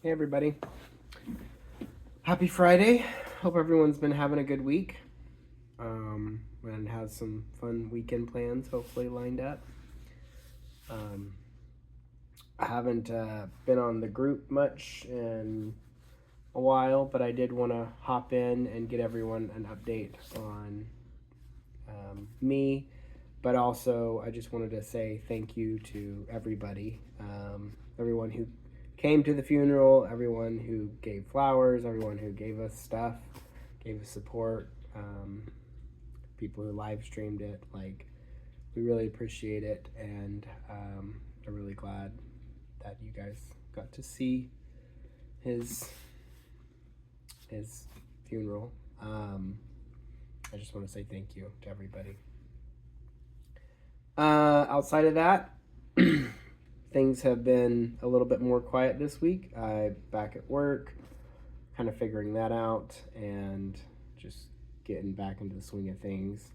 Hey everybody. Happy Friday. Hope everyone's been having a good week. And has some fun weekend plans hopefully lined up. Um, I haven't been on the group much in a while, but I did want to hop in and get everyone an update on me. But also, I just wanted to say thank you to everybody. Everyone who came to the funeral, everyone who gave flowers, everyone who gave us stuff, gave us support, people who live streamed it. Like, we really appreciate it, and I'm really glad that you guys got to see his funeral. I just want to say thank you to everybody. Outside of that, things have been a little bit more quiet this week. I'm back at work, kind of figuring that out and just getting back into the swing of things.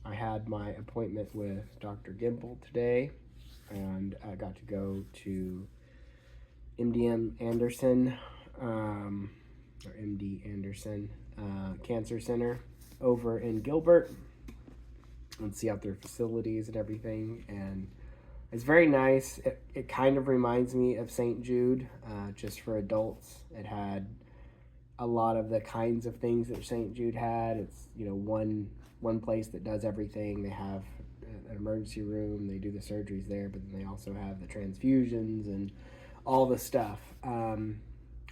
I had my appointment with Dr. Gimbal today, and I got to go to MD Anderson, or MD Anderson Cancer Center over in Gilbert and see out their facilities and everything. And it's very nice. It kind of reminds me of St. Jude, just for adults. It had a lot of the kinds of things that St. Jude had. It's, one place that does everything. They have an emergency room. They do the surgeries there, but then they also have the transfusions and all the stuff.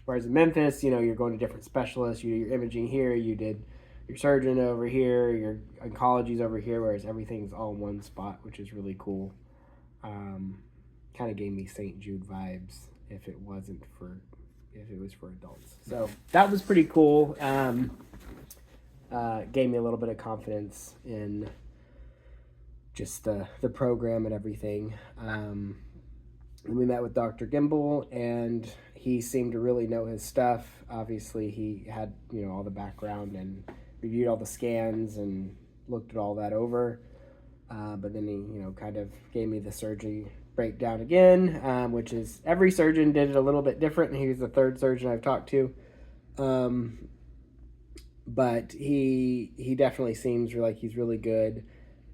Whereas in Memphis, you're going to different specialists. You do your imaging here. You did your surgeon over here. Your oncology's over here. Whereas everything's all in one spot, which is really cool. Kind of gave me St. Jude vibes if it was for adults. So that was pretty cool. Gave me a little bit of confidence in just the program and everything. And we met with Dr. Gimbal, and he seemed to really know his stuff. Obviously, he had all the background and reviewed all the scans and looked at all that over. But then he, kind of gave me the surgery breakdown again, which is every surgeon did it a little bit different. And he was the third surgeon I've talked to. But he definitely seems like he's really good.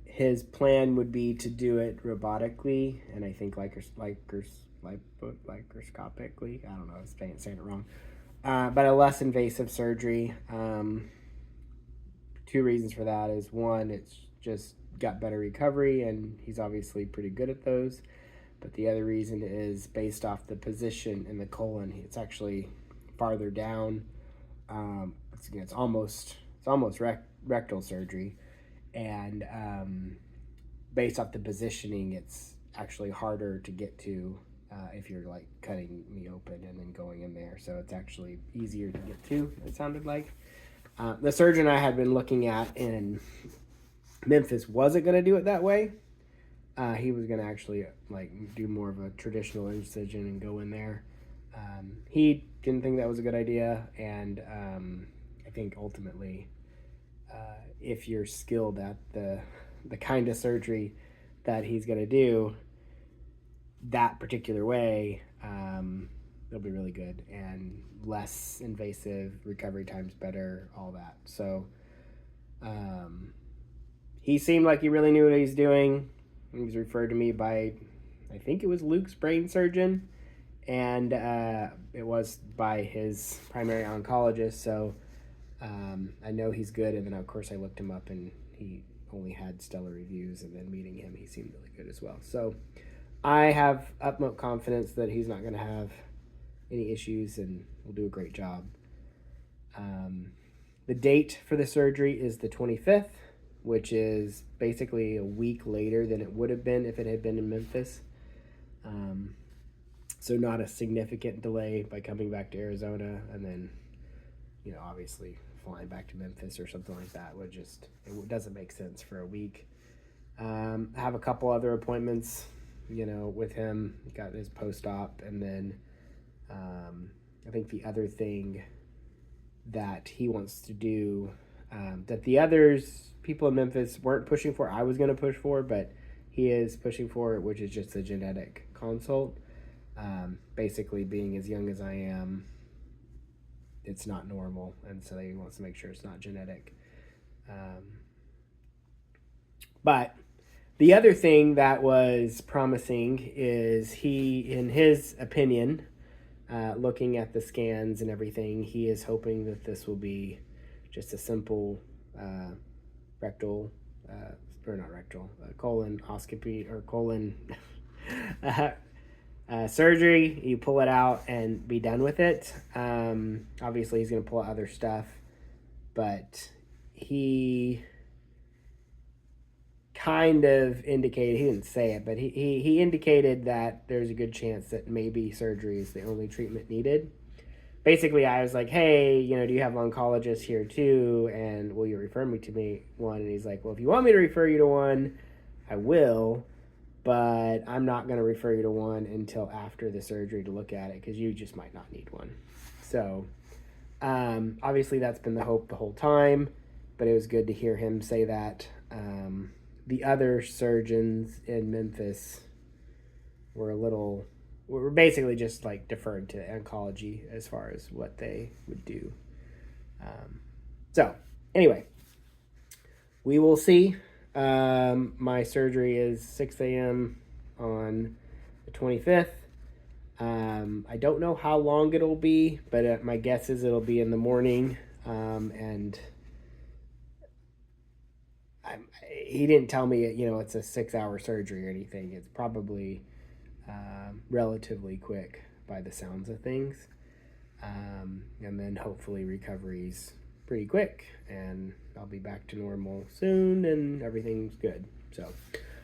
His plan would be to do it robotically, and I think laparoscopically. I don't know, I'm saying it wrong. But a less invasive surgery. Two reasons for that is, one, it's just got better recovery, and he's obviously pretty good at those. But the other reason is based off the position in the colon. It's actually farther down. It's almost rectal surgery, and based off the positioning, it's actually harder to get to if you're like cutting me open and then going in there. So it's actually easier to get to. It sounded like the surgeon I had been looking at in Memphis wasn't going to do it that way. He was going to actually do more of a traditional incision and go in there. He didn't think that was a good idea, and I think ultimately, if you're skilled at the kind of surgery that he's going to do that particular way, it'll be really good and less invasive, recovery time's better, all that. So he seemed like he really knew what he's doing. He was referred to me by, I think it was Luke's brain surgeon, and it was by his primary oncologist. So I know he's good. And then of course I looked him up, and he only had stellar reviews, and then meeting him, he seemed really good as well. So I have utmost confidence that he's not going to have any issues, and will do a great job. The date for the surgery is the 25th, which is basically a week later than it would have been if it had been in Memphis. So not a significant delay by coming back to Arizona, and then, obviously flying back to Memphis or something like that it doesn't make sense for a week. I have a couple other appointments, with him. Got his post-op, and then I think the other thing that he wants to do, that the others people in Memphis weren't pushing for, I was going to push for, but he is pushing for it, which is just a genetic consult. Basically, being as young as I am, it's not normal, and so he wants to make sure it's not genetic. But the other thing that was promising is he, in his opinion, looking at the scans and everything, he is hoping that this will be just a simple rectal, or not rectal, colonoscopy or colon surgery. You pull it out and be done with it. Obviously, he's going to pull out other stuff, but he kind of indicated, he didn't say it, but he indicated that there's a good chance that maybe surgery is the only treatment needed. Basically, I was like, hey, do you have oncologists here too? And will you refer me to one? And he's like, well, if you want me to refer you to one, I will, but I'm not going to refer you to one until after the surgery to look at it, because you just might not need one. So obviously that's been the hope the whole time, but it was good to hear him say that. The other surgeons in Memphis were basically just like deferred to oncology as far as what they would do. So anyway, we will see. My surgery is 6 a.m. on the 25th. I don't know how long it'll be, but my guess is it'll be in the morning. And he didn't tell me, it's a 6-hour surgery or anything. It's probably relatively quick by the sounds of things. And then hopefully recovery's pretty quick and I'll be back to normal soon and everything's good. So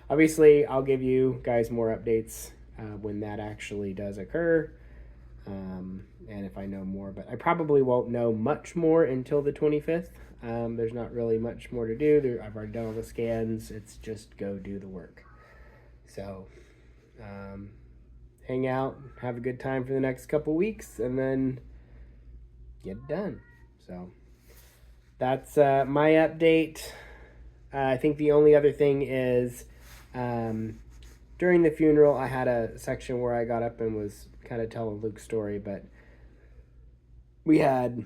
obviously I'll give you guys more updates when that actually does occur. And if I know more, but I probably won't know much more until the 25th. There's not really much more to do. I've already done all the scans. It's just go do the work. So hang out, have a good time for the next couple weeks, and then get it done. So that's my update. I think the only other thing is during the funeral, I had a section where I got up and was kind of telling Luke's story, but we had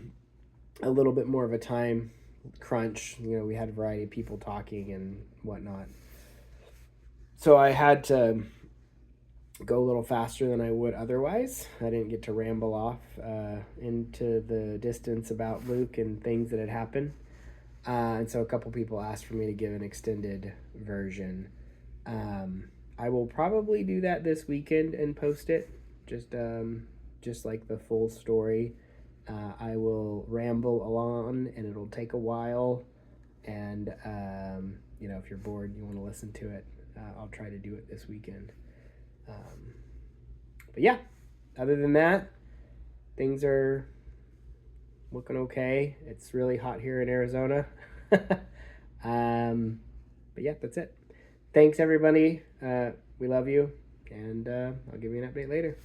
a little bit more of a time crunch. We had a variety of people talking and whatnot. So I had to go a little faster than I would otherwise. I didn't get to ramble off into the distance about Luke and things that had happened. And so a couple people asked for me to give an extended version. I will probably do that this weekend and post it, just like the full story. I will ramble along and it'll take a while. And, if you're bored and you want to listen to it, I'll try to do it this weekend. But yeah, other than that, things are looking okay. It's really hot here in Arizona. But yeah, that's it. Thanks everybody. We love you, and I'll give you an update later.